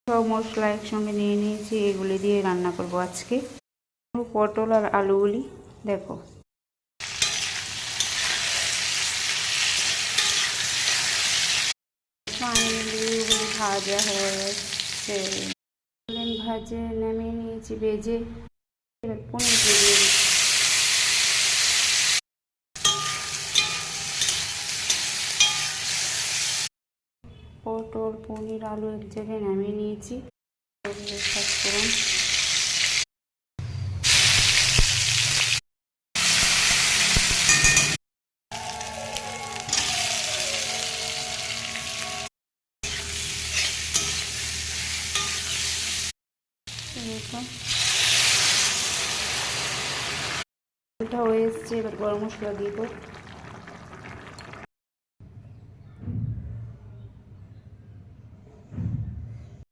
সব মশলা একসঙ্গে নিয়ে নিয়েছি, এগুলি দিয়ে রান্না করব আজকে পটল আর আলুগুলি। দেখো ফাইনালি ভাজা হয়ে যাচ্ছে, ভাজে নামিয়ে নিয়েছি ভেজে। এবার পনির দিয়ে দিচ্ছি। পটল পনির আলু এক জায়গায় নামিয়ে নিয়েছি। এটা হয়ে এসছে, এবার গরম মশলা দিব।